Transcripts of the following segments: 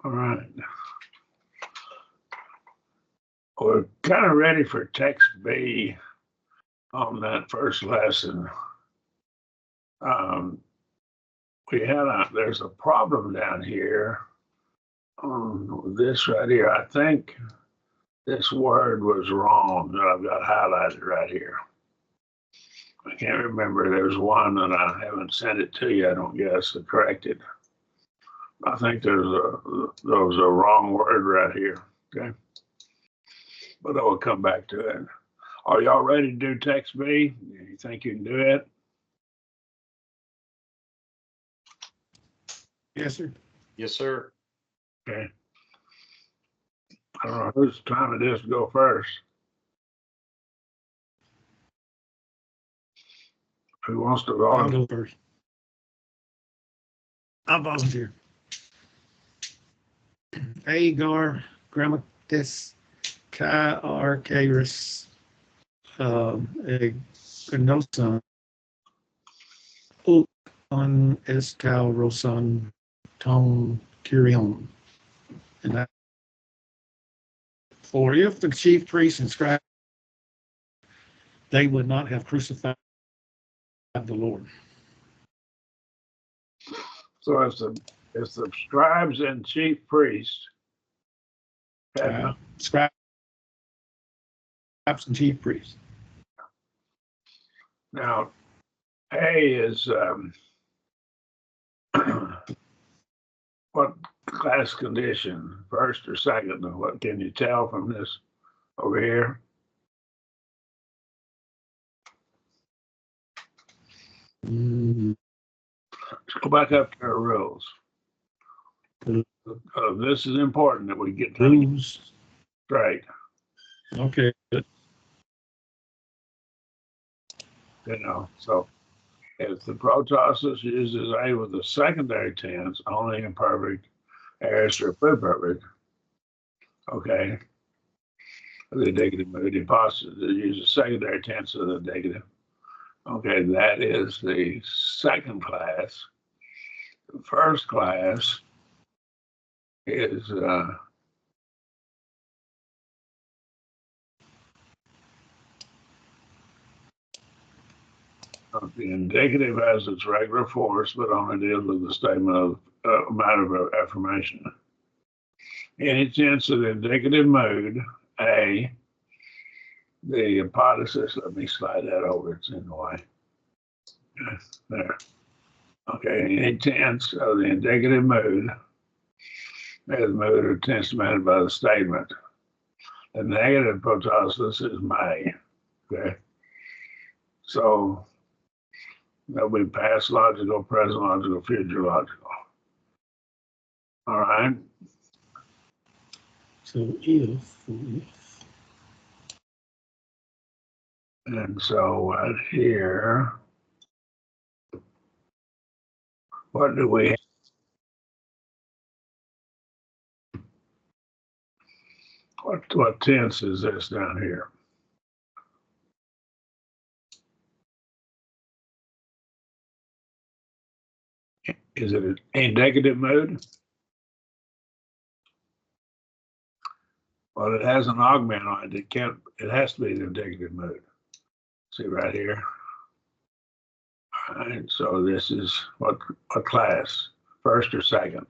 All right. We're kind of ready for text B on that first lesson. There's a problem down here on this right here. I think this word was wrong that I've got highlighted right here. I can't remember. There's one that I haven't sent it to you, I don't guess, to correct it. I think there was a wrong word right here. Okay. But I will come back to it. Are y'all ready to do text B? You think you can do it? Yes, sir. Yes, sir. Okay. I don't know whose time it is to go first. Who wants to go I'll on? go first. I'll volunteer. Agar grammatis kai archaeus gnoson on escal roson ton curion. And that, for if the chief priests and scribes, they would not have crucified the Lord. So it's the scribes and chief priests had not. Scribes and chief priests. Now, A is what class condition, first or second? What can you tell from this over here? Mm, Let's go back up to our rules. This is important that we get rules. straight. Okay. Good. So if the protasis uses A with the secondary tense, only imperfect, aorist, or pluperfect, okay, the indicative mood, the apostrophe uses secondary tense of the indicative. Okay, that is the second class. The first class is the indicative has its regular force, but only deals with the statement of matter of affirmation. Any tense of the indicative mood, A, the apodosis, let me slide that over, it's in the way. There. Okay, any tense of the indicative mood, the mood or tense demanded by the statement. The negative protasis is may. Okay. So that'll be past logical, present logical, future logical. All right. So if And so right here, what do we have? What tense is this down here? Is it an indicative mood? Well, it has an augment on it. It has to be the indicative mood. See right here. All right, so this is what class? First or second?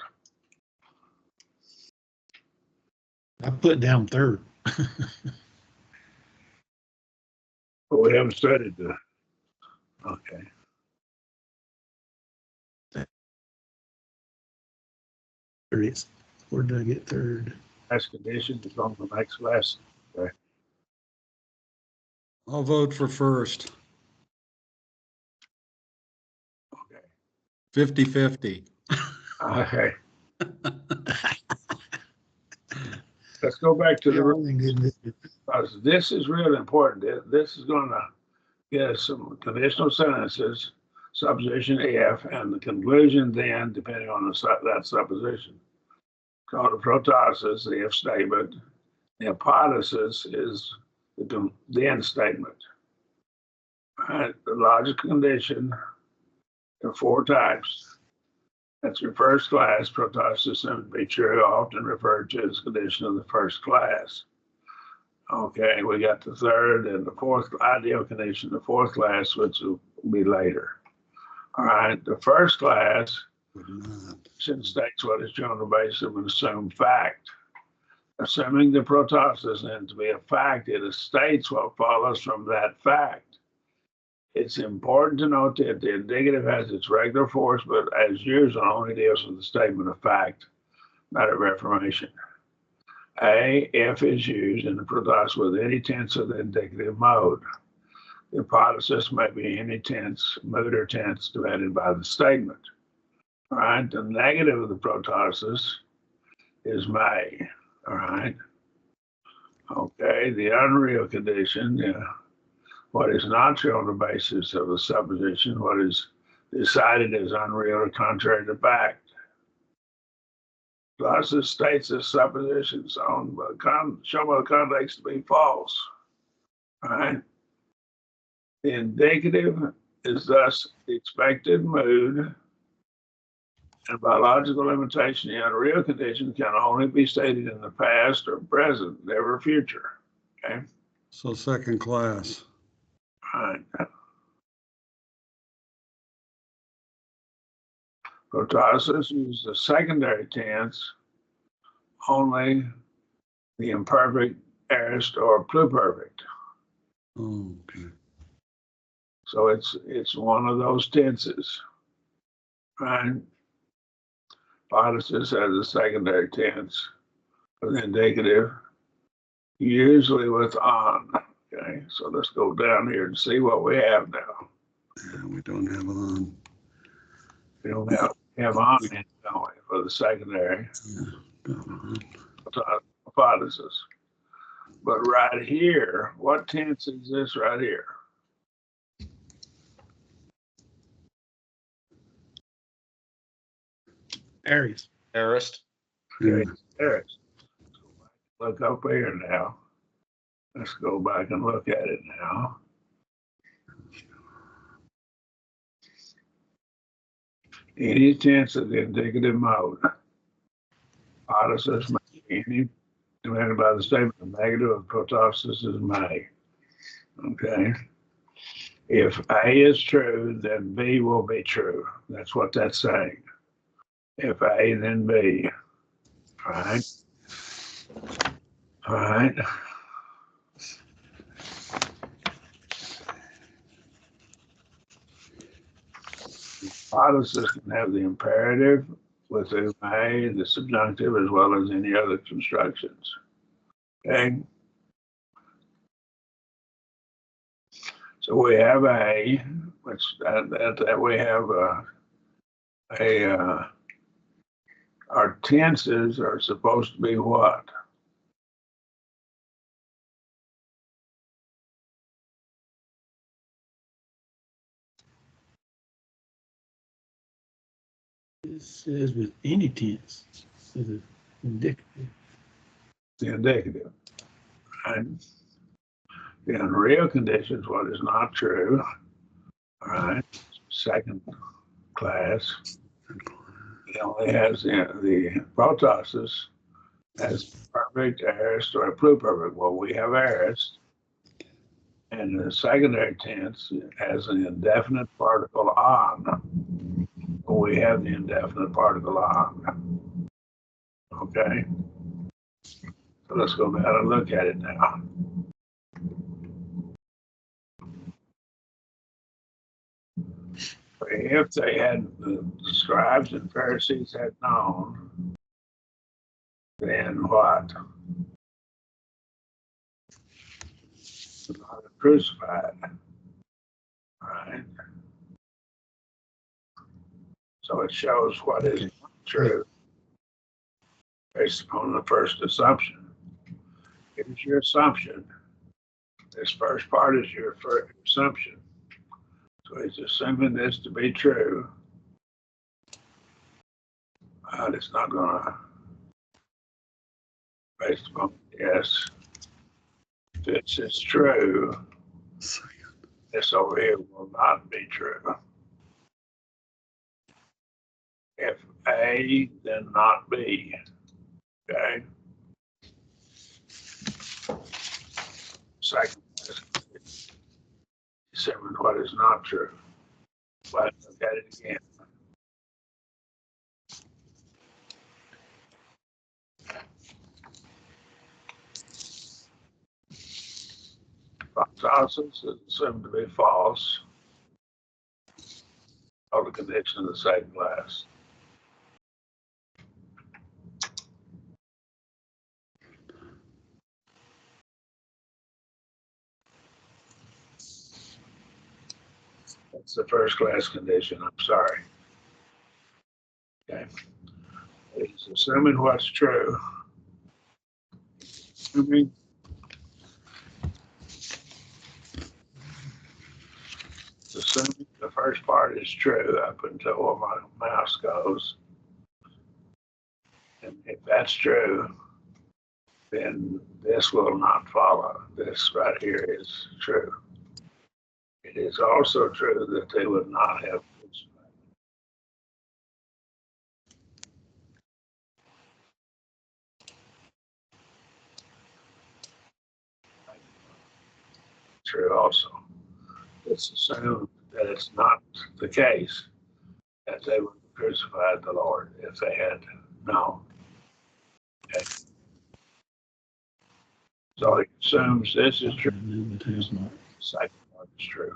I put down third. But we haven't studied the. Okay. There it is. Where did I get third? Class condition is on the next lesson. Okay. I'll vote for first. Okay. 50-50. Okay. Let's go back to the rules. This is really important. This is going to get us some conditional sentences, supposition if, and the conclusion then, depending on that supposition. Called a protasis, the if statement. The apodosis is the then statement. All right, the logical condition, there are four types. That's your first class. Protosis assumed to be true, often referred to as condition of the first class. Okay, we got the third and the fourth ideal condition, the fourth class, which will be later. All right, the first class states what is shown on the basis of an assumed fact. Assuming the protosis then to be a fact, it states what follows from that fact. It's important to note that the indicative has its regular force, but as usual, only deals with the statement of fact, not of affirmation. A, if is used in the protosis with any tense of the indicative mode. The hypothesis may be any tense, mood, or tense, demanded by the statement. All right, the negative of the protosis is may. All right. Okay, the unreal condition, what is not true on the basis of a supposition, what is decided as unreal or contrary to fact. Clauses states the suppositions on shown by the context to be false. All right. The indicative is thus the expected mood, and by logical limitation, the unreal condition can only be stated in the past or present, never future. Okay. So second class. All right. Protosis uses the secondary tense only the imperfect, aorist, or pluperfect. Oh, okay. So it's one of those tenses, right? Hypothesis has a secondary tense with indicative, usually with on. Okay, so let's go down here and see what we have now. Yeah, we don't have on. We don't have on in, don't we, for the secondary hypothesis. But right here, what tense is this right here? Aries. Aorist. Okay, there it is. Look up here now. Let's go back and look at it now. Any tense of the indicative mode. Hypothesis may be any demanded by the statement of negative of protosis is may. Okay. If A is true, then B will be true. That's what that's saying. If A, then B. All right. All right. Hypothesis can have the imperative with the may, the subjunctive, as well as any other constructions. Okay. So we have A, which that we have our tenses are supposed to be what? It says with any tense. It says indicative. The indicative. And the unreal conditions, what is not true. All right. Second class. It only has the protosis as perfect, aorist, or pluperfect. Well, we have aorist. And the secondary tense has an indefinite particle on. We have the indefinite particle on. Okay. So let's go back and look at it now. If they had, the scribes and Pharisees had known, then what? Not crucified. Right. So it shows what is not true based upon the first assumption. Here's your assumption. This first part is your first assumption. So he's assuming this to be true. But it's not going to, based upon yes. If it's true, this over here will not be true. If A, then not B. Okay? Second, determine what is not true. But look at it again. Proptosis is assumed to be false. All the condition of the second class. That's the first class condition. I'm sorry. Okay. It's assuming what's true. Assuming the first part is true up until where my mouse goes. And if that's true, then this will not follow. This right here is true. It is also true that they would not have. True also. It's assumed that it's not the case that they would have crucified the Lord if they had known. Okay. So it assumes this is true. The second part is true.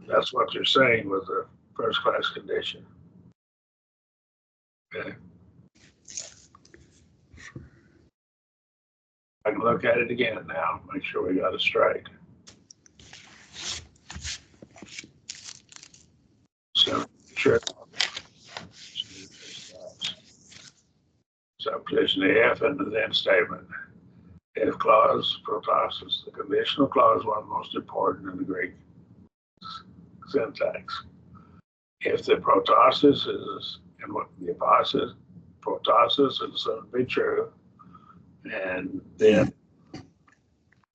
That's what they're saying with the first class condition. Okay. I can look at it again now, make sure we got it straight. So, true. Subposition F and the then statement. If clause, protasis, the conditional clause, one most important in the Greek syntax. If the protasis is, and what the apostasis, protasis is assumed to be true, and then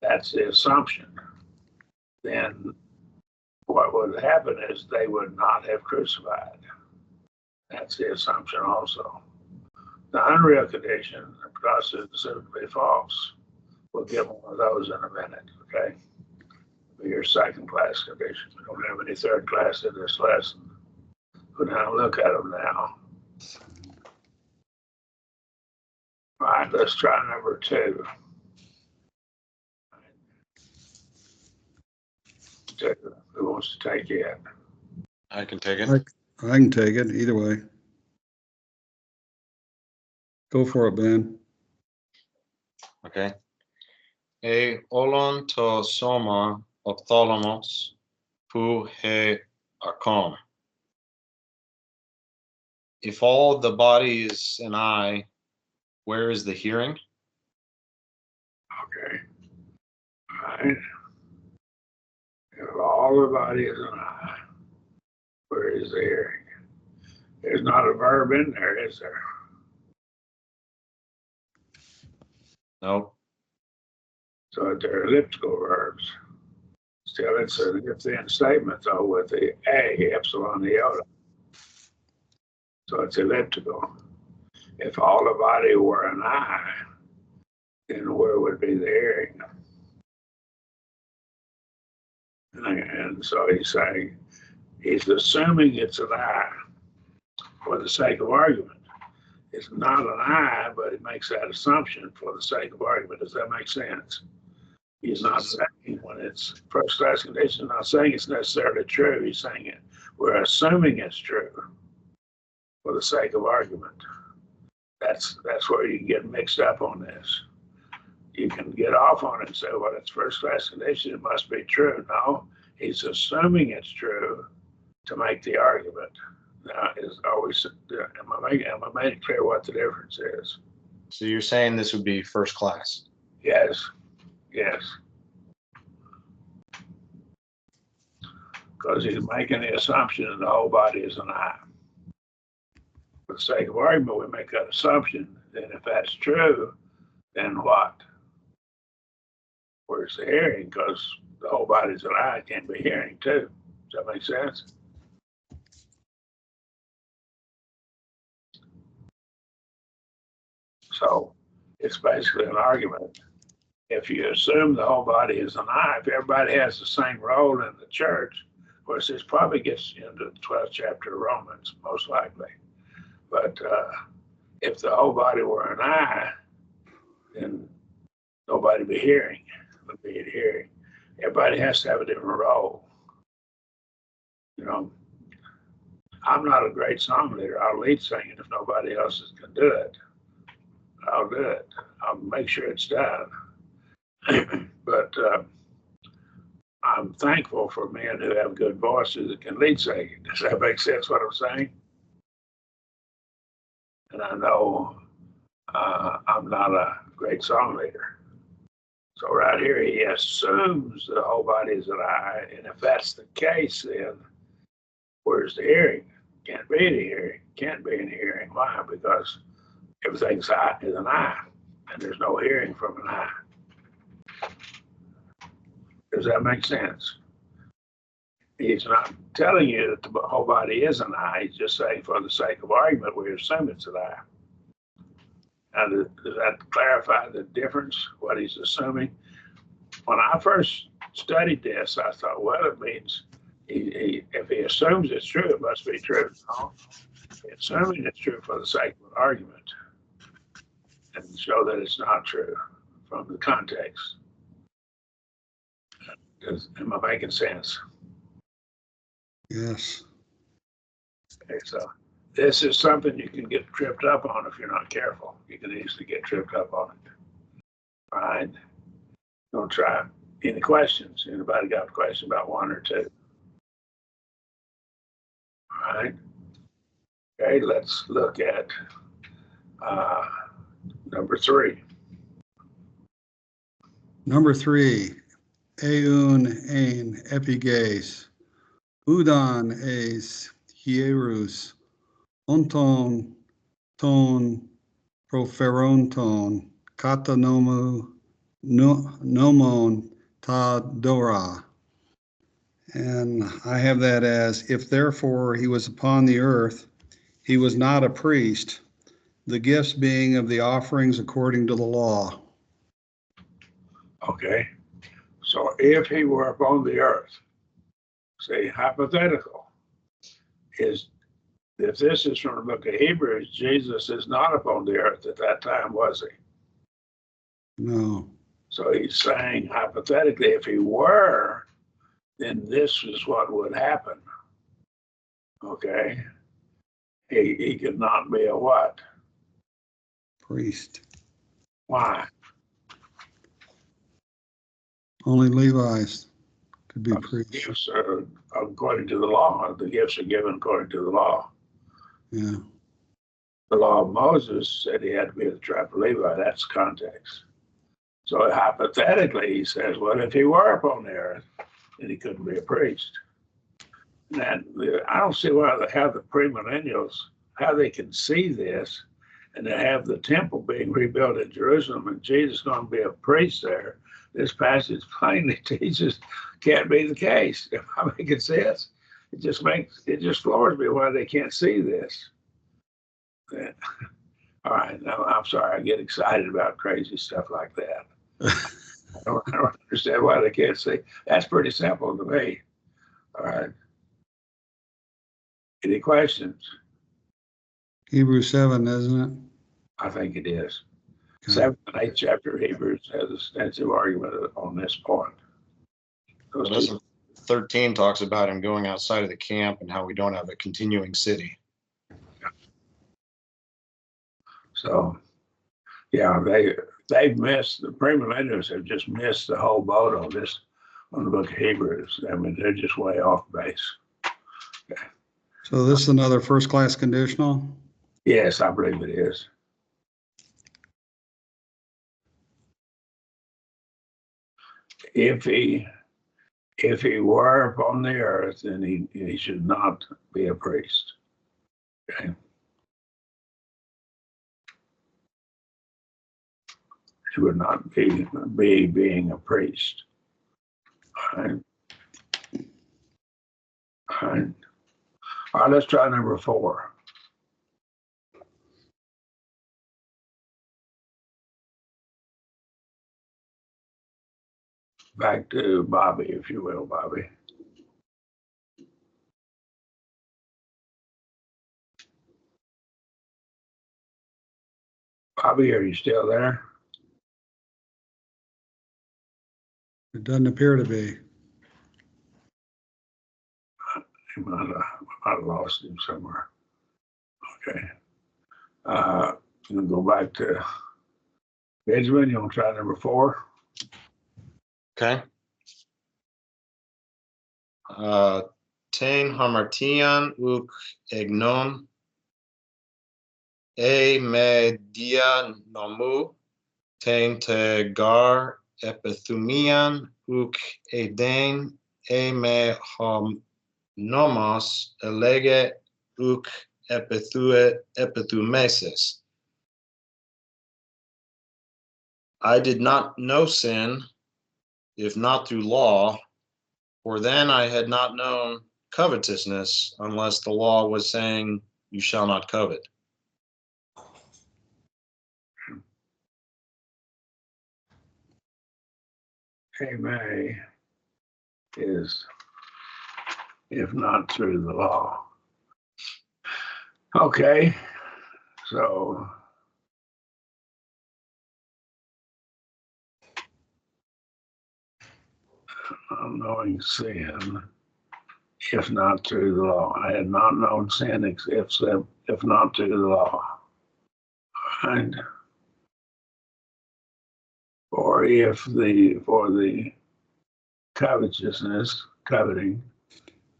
that's the assumption, then what would happen is they would not have crucified. That's the assumption also. The unreal condition, the protasis is assumed to be false. We'll get one of those in a minute, okay? Your second class condition. We don't have any third class in this lesson. Go down and look at them now. All right, let's try number 2. Who wants to take it? I can take it. I can take it either way. Go for it, Ben. Okay. E olon to soma ophthalmos pu he archon. If all the body is an eye, where is the hearing? Okay. All right. If all the body is an eye, where is the hearing? There's not a verb in there, is there? No. So they're elliptical verbs. Still, it's an if-then statement, though, with the A, epsilon iota. So it's elliptical. If all the body were an eye, then where would be the hearing? And so he's saying, he's assuming it's an eye for the sake of argument. It's not an eye, but it makes that assumption for the sake of argument. Does that make sense? He's not saying when it's first class condition, not saying it's necessarily true. He's saying it. We're assuming it's true for the sake of argument. That's where you get mixed up on this. You can get off on it and say, well, it's first class condition, it must be true. No, he's assuming it's true to make the argument. Now, is always, am I making it clear what the difference is? So you're saying this would be first class? Yes, yes. Because he's making the assumption that the whole body is an eye. For the sake of argument, we make that assumption. Then if that's true, then what? Where's the hearing? Because the whole body's an eye, it can't be hearing too. Does that make sense? So it's basically an argument. If you assume the whole body is an eye, if everybody has the same role in the church, of course, this probably gets into the 12th chapter of Romans, most likely. But if the whole body were an eye, then nobody would be hearing. Everybody has to have a different role. You know, I'm not a great song leader. I'll lead singing if nobody else can do it. I'll do it. I'll make sure it's done. But I'm thankful for men who have good voices that can lead singing. Does that make sense what I'm saying? And I know I'm not a great song leader. So right here, he assumes the whole body is an eye. And if that's the case, then where's the hearing? Can't be any hearing. Can't be any hearing. Why? Because everything's is an eye, and there's no hearing from an eye. Does that make sense? He's not telling you that the whole body is an eye. He's just saying, for the sake of argument, we assume it's an eye. Now, does that clarify the difference, what he's assuming? When I first studied this, I thought, well, it means if he assumes it's true, it must be true. No? Assuming it's true for the sake of an argument and show that it's not true from the context. Am I making sense? Yes. Okay, so this is something you can get tripped up on if you're not careful. You can easily get tripped up on it. All right. Don't try. Any questions? Anybody got a question about one or two? All right. Okay, let's look at number 3. Number 3, eun ein epiges, udon eis hierus, onton ton proferonton, kata nomon ta dora. And I have that as, if therefore he was upon the earth, he was not a priest, the gifts being of the offerings according to the law. Okay. So if he were upon the earth, say hypothetical, if this is from the book of Hebrews, Jesus is not upon the earth at that time, was he? No. So he's saying hypothetically, if he were, then this is what would happen. Okay. He could not be a what? Priest. Why? Only Levi's could be priests. Gifts are according to the law. The gifts are given according to the law. Yeah. The law of Moses said he had to be the tribe of Levi. That's context. So hypothetically, he says, well, if he were upon the earth, then he couldn't be a priest. And I don't see how the premillennials, how they can see this and to have the temple being rebuilt in Jerusalem and Jesus going to be a priest there. This passage plainly teaches can't be the case. If I make it sense, it just floors me why they can't see this. All right, now I'm sorry, I get excited about crazy stuff like that. I don't understand why they can't see. That's pretty simple to me. All right. Any questions? Hebrews 7, isn't it? I think it is. Okay. 7th and 8th chapter of Hebrews has extensive argument on this point. But doesn't 13 talks about him going outside of the camp and how we don't have a continuing city. So, yeah, they've missed, the premillennials have just missed the whole boat on this, on the book of Hebrews. I mean, they're just way off base. So this is another first-class conditional? Yes, I believe it is. If he were upon the earth, then he should not be a priest. Okay. He would not be being a priest. All right. All right. All right, let's try number 4. Back to Bobby, if you will, Bobby. Bobby, are you still there? It doesn't appear to be. I might have lost him somewhere. Okay. We'll go back to Benjamin. You want to try number 4? Okay. Ten hamartian uk egnon me dia nomu ten te gar epithumian uk eden me nomos elege uk epithumesis. I did not know sin, if not through law, for then I had not known covetousness, unless the law was saying, you shall not covet. May is if not through the law. Okay, so unknowing sin, if not through the law. I had not known sin if not through the law. And for the covetousness, coveting,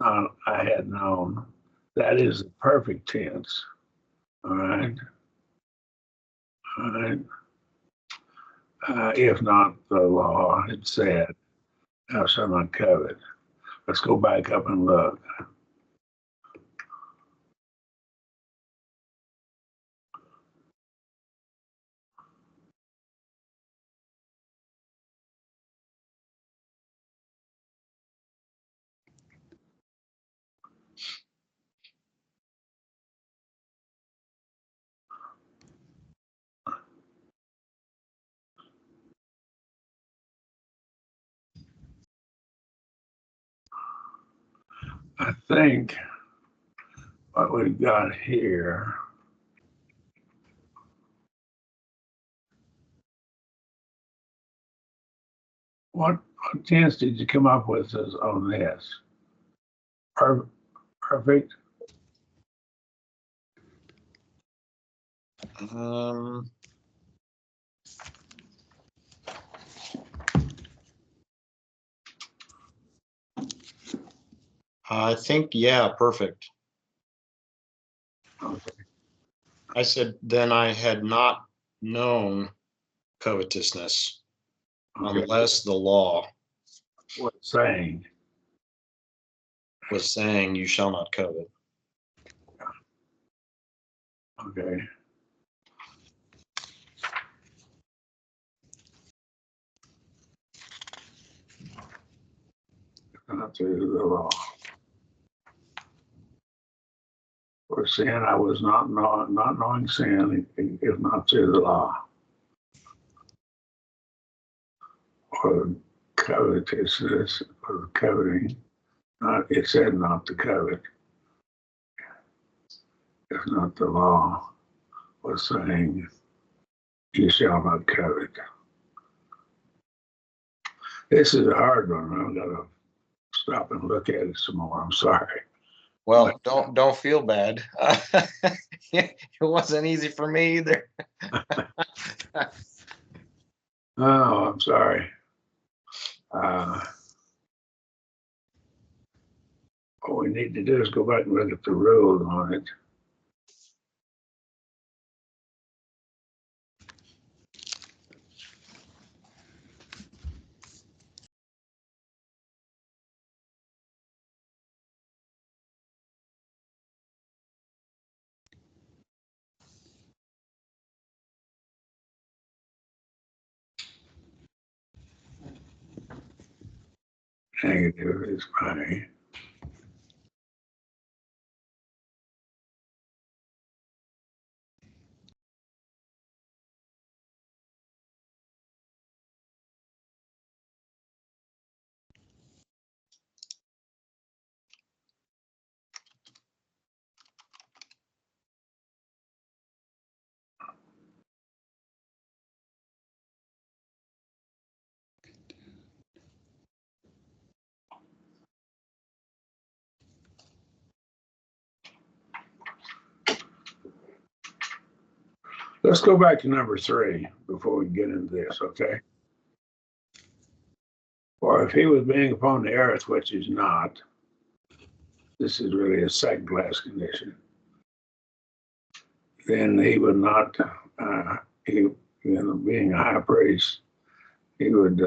I had known. That is the perfect tense. All right. All right. If not the law had said, thou shalt not covet. Let's go back up and look. I think what we've got here. What tense did you come up with on this? Perfect. I think, yeah, perfect. Okay. I said, then I had not known covetousness, Okay. unless the law What's saying? was saying, you shall not covet. Okay. Not through the law. For sin, I was not knowing sin, if not through the law. Or covetousness, or coveting. It said not to covet. If not the law was saying, you shall not covet. This is a hard one. I've got to stop and look at it some more. I'm sorry. Well, don't feel bad. It wasn't easy for me either. Oh, I'm sorry. What we need to do is go back and look at the rules on it. Negative is fine. Let's go back to number 3 before we get into this, okay? Or if he was being upon the earth, which he's not, this is really a second class condition, then he would not, being a high priest, he would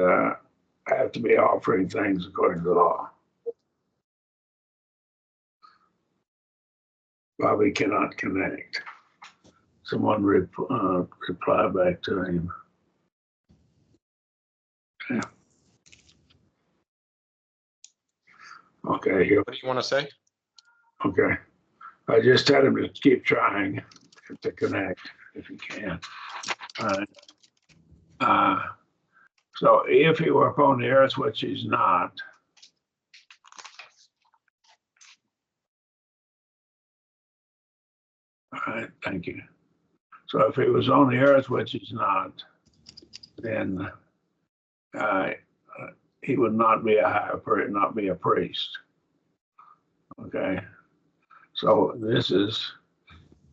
have to be offering things according to the law. Bobby cannot connect. Someone reply back to him. Yeah. Okay, here. What do you want to say? Okay. I just tell him to keep trying to connect if he can. So if he were upon the earth, which he's not, all right, thank you. So if he was on the earth, which he's not, then he would not be a high priest, not be a priest. Okay. So this is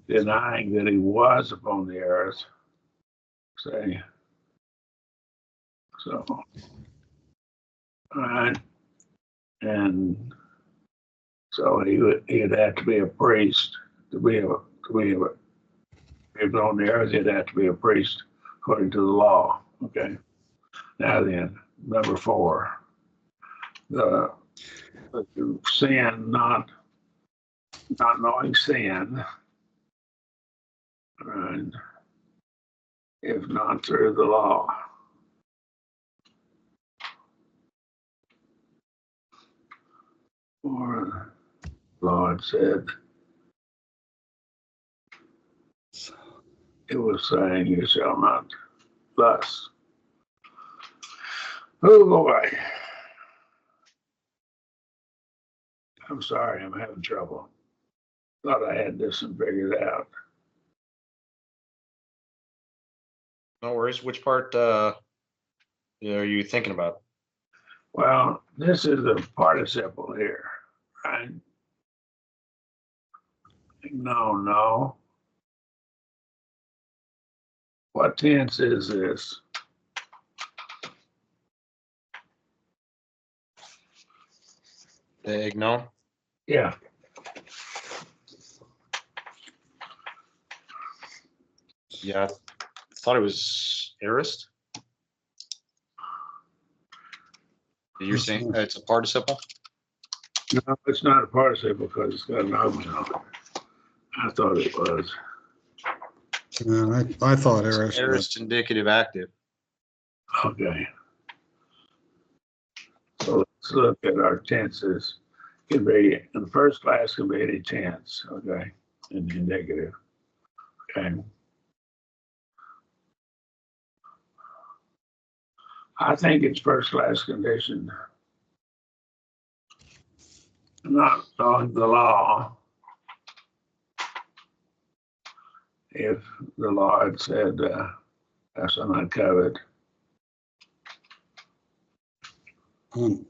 denying that he was upon the earth. Say. So, all right. And so he'd have to be a priest to be if on the earth, he'd have to be a priest according to the law. Okay. Now then, number 4, the sin, not knowing sin, and if not through the law. For the Lord said, it was saying, you shall not lust. Oh boy. I'm sorry, I'm having trouble. Thought I had this one figured out. No worries. Which part are you thinking about? Well, this is a participle here, right? No. What tense is this? The igno? Yeah. Yeah, I thought it was aorist. You're saying it's a participle? No, it's not a participle because it's got an omen on it. I thought it was. I thought aorist. Aorist indicative active. Okay. So let's look at our tenses. Can be in the first class, can be any tense, okay, in the indicative. Okay. I think it's first class condition. Not knowing the law. If the law had said, thou shalt not covet. On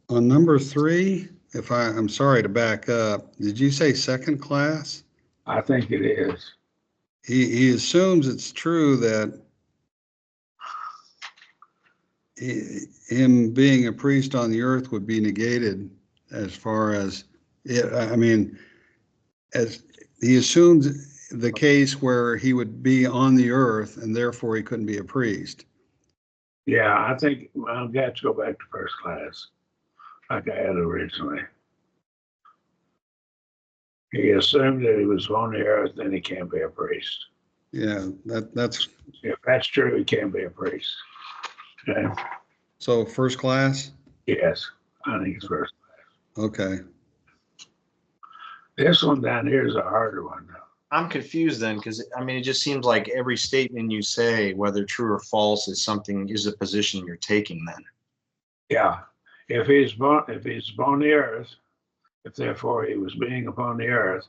number 3, I'm sorry to back up, did you say second class? I think it is. He assumes it's true that him being a priest on the earth would be negated as far as it, I mean, as he assumes the case where he would be on the earth and therefore he couldn't be a priest. Yeah, I think I'll have to go back to first class like I had originally. He assumed that he was on the earth, then he can't be a priest. Yeah, that's. If that's true, he can't be a priest. Okay. So first class? Yes, I think it's first class. Okay. This one down here is a harder one. I'm confused then, because I mean, it just seems like every statement you say, whether true or false, is a position you're taking then. Yeah, if he's upon the earth, if therefore he was being upon the earth,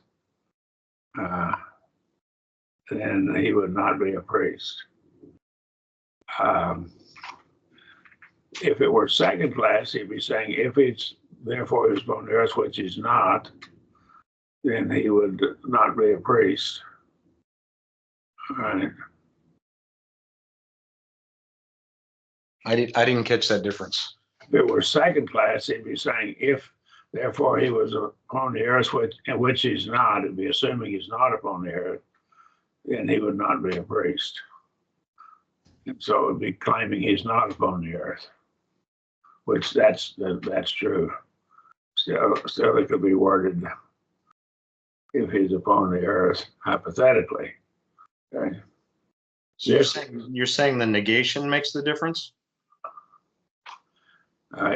then he would not be a priest. If it were second class, he'd be saying, if it's therefore he was upon the earth, which he's not, then he would not be a priest. All right. I didn't catch that difference. If it were second class, he'd be saying, if therefore he was upon the earth, which he's not, it'd be assuming he's not upon the earth, then he would not be a priest. And so it'd be claiming he's not upon the earth, which that's true. Still it could be worded if he's upon the earth, hypothetically. Okay. So you're saying the negation makes the difference?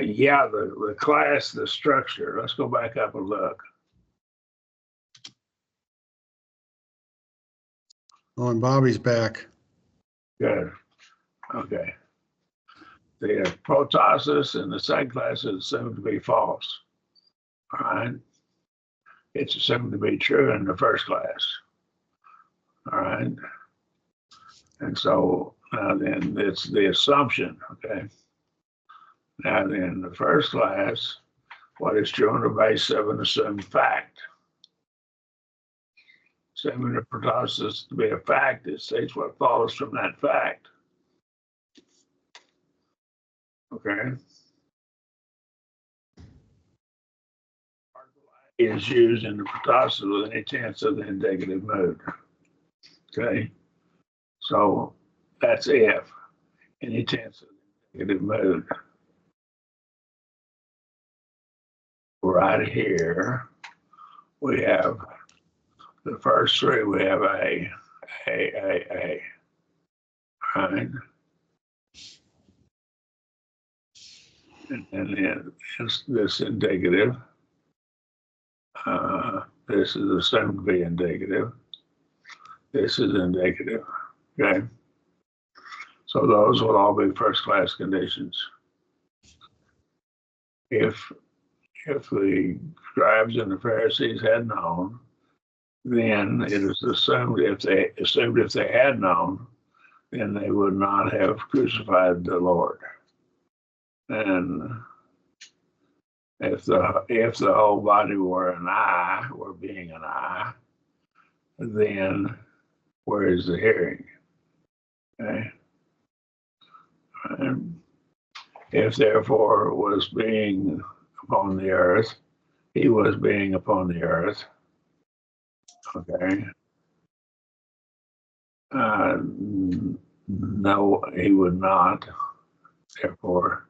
Yeah, the class, the structure. Let's go back up and look. Oh, and Bobby's back. Good. Okay. The protasis in the second class is assumed to be false. All right. It's assumed to be true in the first class. All right. And so now then it's the assumption. Okay. Now in the first class, what is true on the basis of an assumed fact? Assuming the protasis to be a fact, it states what follows from that fact. Okay. Is used in the protasis with any tense of the indicative mood. Okay. So that's if, any tense of the indicative mood. Right here, we have the first three, we have A. Right? And then this indicative. This is assumed to be indicative. This is indicative. Okay. So those will all be first class conditions. If the scribes and the Pharisees had known, then it is assumed if they had known, then they would not have crucified the Lord. And if the whole body were an eye, were being an eye, then where is the hearing? Okay. And if therefore was being upon the earth, he was being upon the earth. Okay. No, he would not. Therefore,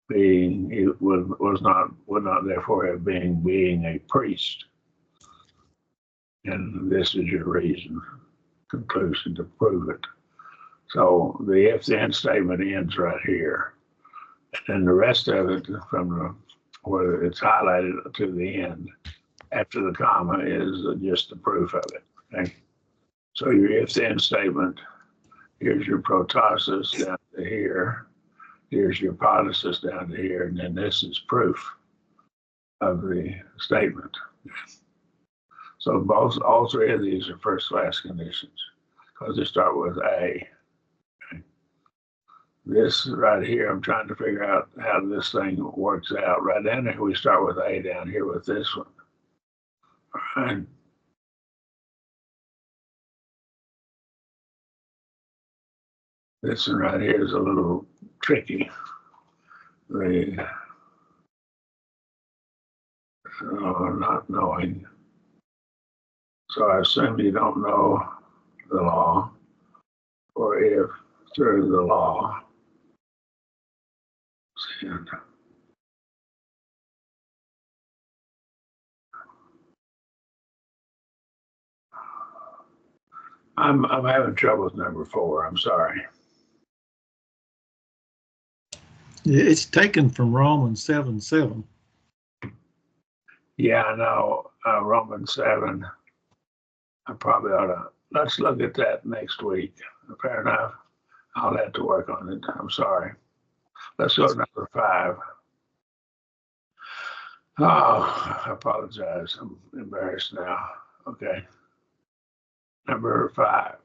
would not therefore have being a priest. And this is your reason, conclusion to prove it. So the if then statement ends right here. And the rest of it from where it's highlighted to the end after the comma is just the proof of it. Okay? So your if then statement, here's your protasis down to here. Here's your hypothesis down to here, and then this is proof of the statement. So all three of these are first class conditions because they start with A. Okay. This right here, I'm trying to figure out how this thing works out. Right down there, we start with A down here with this one. All right. This one right here is a little tricky. Not knowing. So I assume you don't know the law, or if through the law, sin. I'm having trouble with number 4. I'm sorry. It's taken from Romans 7:7. Yeah, I know. Romans 7. I probably ought to. Let's look at that next week. Fair enough. I'll have to work on it. I'm sorry. Let's go to number 5. Oh, I apologize. I'm embarrassed now. Okay. Number 5.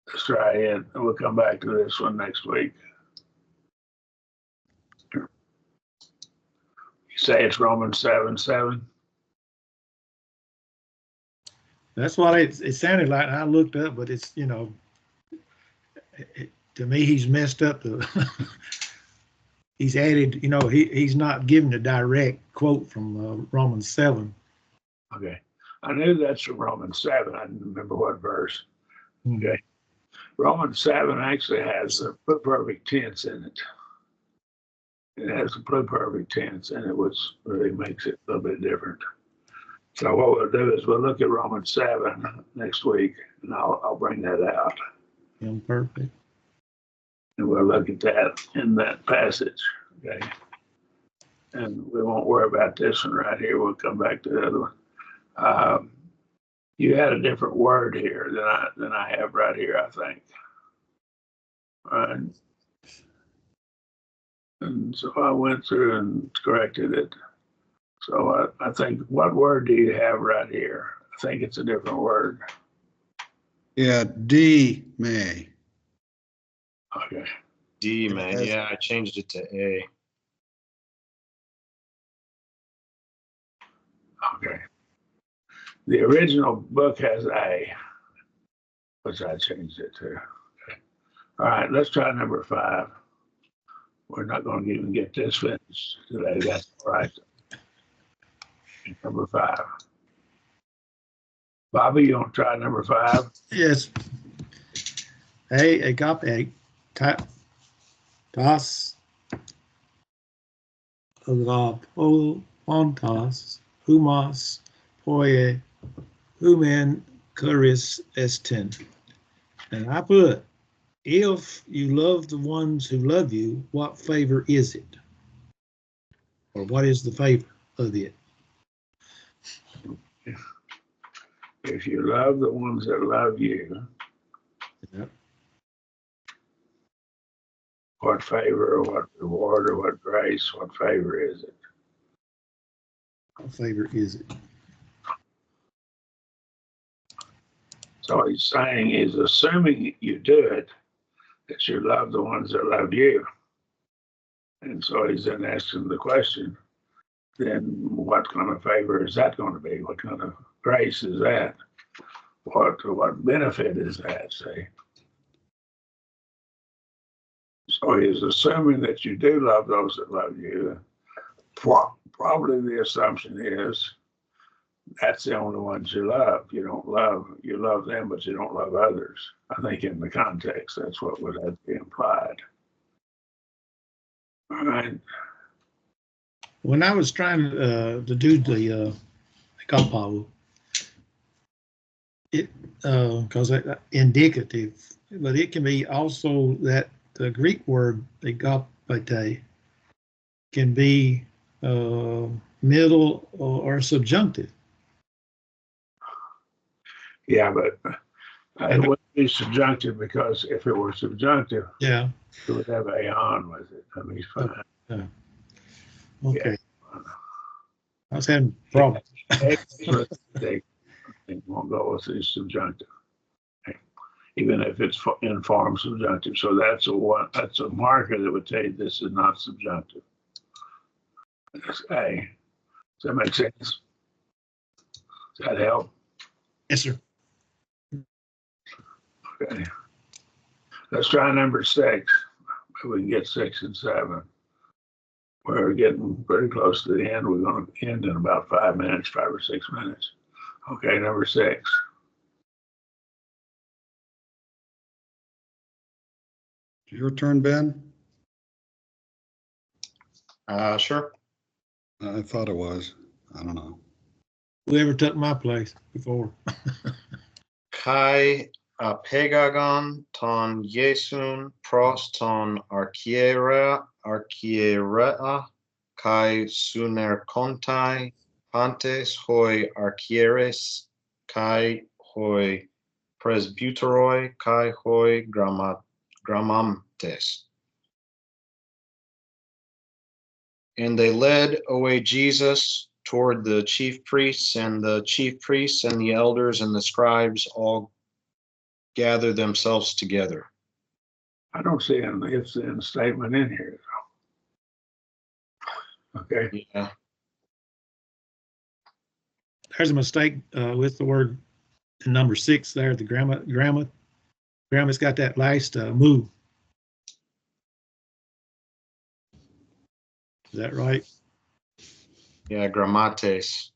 Let's try it. We'll come back to this one next week. You say it's Romans 7:7? That's what it sounded like. I looked up, but it's, to me, he's messed up the, he's added, you know, he's not giving a direct quote from Romans 7. Okay. I knew that's from Romans 7. I didn't remember what verse. Okay. Romans 7 actually has a perfect tense in it. It has a perfect tense in it, which really makes it a little bit different. So what we'll do is we'll look at Romans 7 next week, and I'll bring that out. Perfect. And we'll look at that in that passage, okay? And we won't worry about this one right here. We'll come back to the other one. You had a different word here than I have right here, I think. And so I went through and corrected it. So I think, what word do you have right here? I think it's a different word. Yeah, D may. Okay. D, man. Yeah, I changed it to A. Okay. The original book has A, which I changed it to. Okay. All right, let's try number 5. We're not going to even get this finished today. That's all right. Number 5. Bobby, you want to try number 5? Yes. Agape, tas, agapo, ontas, humas, poie, human, charis, estin. And I put, if you love the ones who love you, what favor is it? Or what is the favor of it? If you love the ones that love you, Yep. what favor or what reward or what grace, what favor is it? What favor is it? So he's saying, he's assuming you do it, that you love the ones that love you. And so he's then asking the question, then what kind of favor is that going to be? What kind of grace is that? What benefit is that, say? So he's assuming that you do love those that love you. Probably the assumption is that's the only ones you love. You love them, but you don't love others. I think in the context, that's what would have to be implied. All right. When I was trying to do the kapalu, it because indicative, but it can be also that the Greek word agapete can be middle or subjunctive. Yeah, but it wouldn't be subjunctive, because if it were subjunctive, Yeah. it would have aeon with it. I mean, fine. Okay. Yeah. I was having problems. They won't go with the subjunctive, even if it's in form subjunctive. So that's a marker that would tell you this is not subjunctive. That's A. Does that make sense? Does that help? Yes, sir. Okay. Let's try number 6. We can get 6 and 7. We're getting pretty close to the end. We're going to end in about 5 minutes, 5 or 6 minutes. Okay, number 6. Your turn, Ben? Sure. I thought it was. I don't know. Whoever took my place before. Kai apegagon ton Iesun pros ton archiera kai sunercontai pantes hoi archieres kai hoi presbyteroi kai hoi grammates. And they led away Jesus toward the chief priests, and the chief priests and the elders and the scribes all gather themselves together. I don't see an if then statement in here. Okay. Yeah. There's a mistake with the word in number 6 there. The grammar's got that last move. Is that right? Yeah, grammates.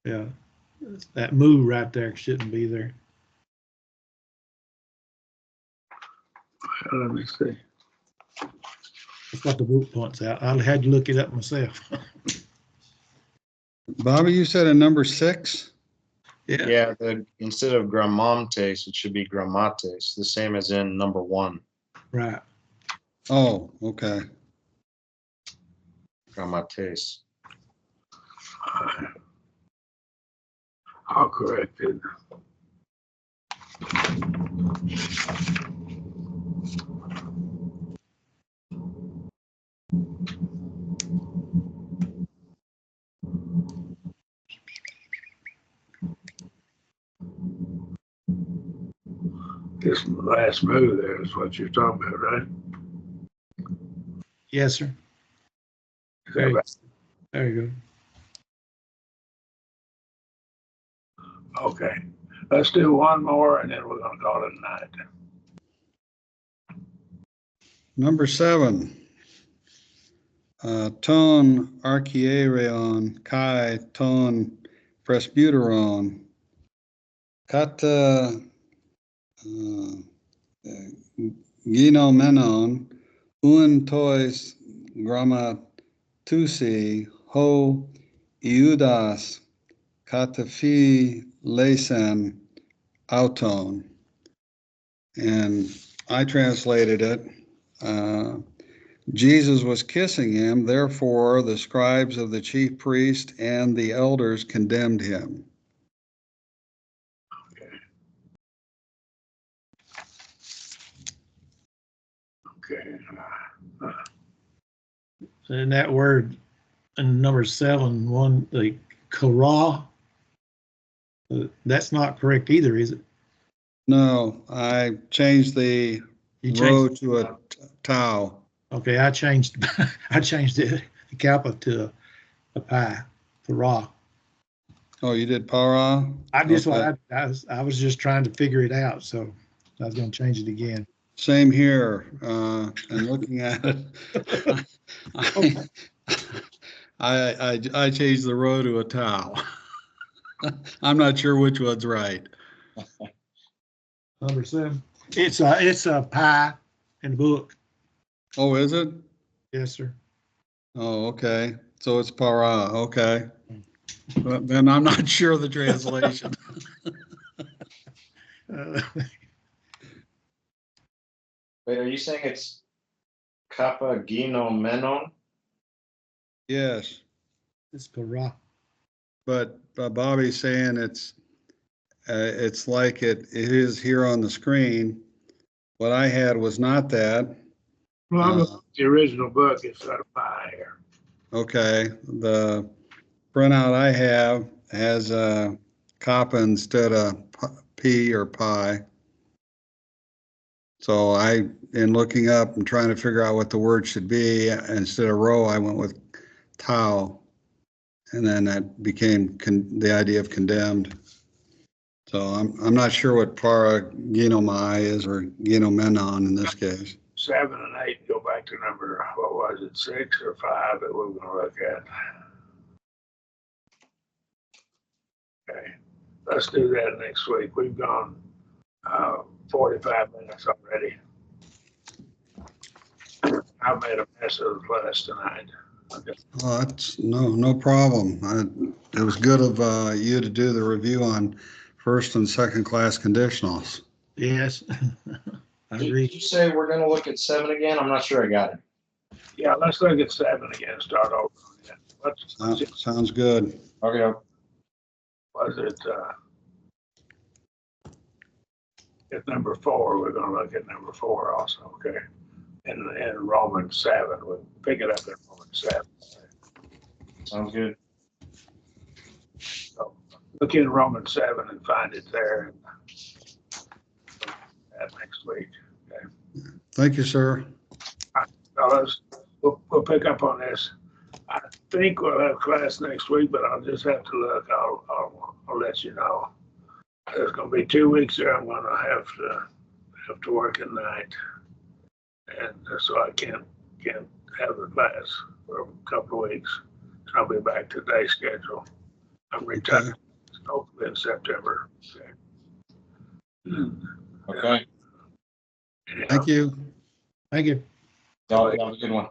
Yeah. That moo right there shouldn't be there. Let me see. That's what the book points out. I had to look it up myself. Bobby, you said in number 6? Yeah. Yeah, instead of grammates, it should be grammates, the same as in number 1, Right. Oh, okay. grammates. I'll correct it. This last move there is what you're talking about, right? Yes, sir. Is that right? There you Okay. Let's do one more and then we're gonna call it a night. Number 7. Ton archiereon kai ton presbyteron kata ginomenon un tois grammatusi ho iudas katafi lesen auton. And I translated it. Jesus was kissing him, therefore the scribes of the chief priest and the elders condemned him. Okay. go. And that word in number 7, one, the kara, that's not correct either, is it? No, I changed the You row changed. to a tau. Okay, I changed the kappa to a pi, to ra. Oh, you did para? I just Okay. I was just trying to figure it out, so I was going to change it again. Same here. And looking at it, I changed the row to a tau. I'm not sure which one's right. Number 7. It's a pi in the book. Oh, is it? Yes, sir. Oh, okay. So it's para. Okay. But then I'm not sure of the translation. Wait, are you saying it's kappa ginomenon? Yes, It's para. but Bobby's saying it's like it is here on the screen. What I had was not that. Well, I'm looking at the original book. It's got a pi here. Okay, the printout I have has a kappa instead of p or pi. So in looking up and trying to figure out what the word should be, instead of row, I went with tau. And then that became the idea of condemned. So I'm not sure what para ginomai is or ginomenon in this case. 7 and 8 go back to number, what was it, 6 or 5 that we're gonna look at. Okay, let's do that next week. We've gone 45 minutes already. I made a mess of the class tonight. Okay. Oh, that's no problem. It was good of you to do the review on first and second class conditionals. Yes. I Did agree. you say we're going to look at 7 again? I'm not sure I got it. Yeah, let's look at 7 again, start over again. Sounds good. Okay. Was it, at number 4, we're gonna look at number 4 also, okay? In Romans 7, we'll pick it up in Romans 7. Sounds good. So look in Romans 7 and find it there and that next week. Okay, Thank you, sir. fellas, we'll pick up on this. I think we'll have class next week, but I'll just have to look. I'll let you know. There's gonna be 2 weeks there. I'm gonna have to work at night, and so I can't have the class. for a couple of weeks. So I'll be back to day schedule. I'm retired, hopefully in September. Okay. Yeah. Thank you. Thank you. Y'all have a good one.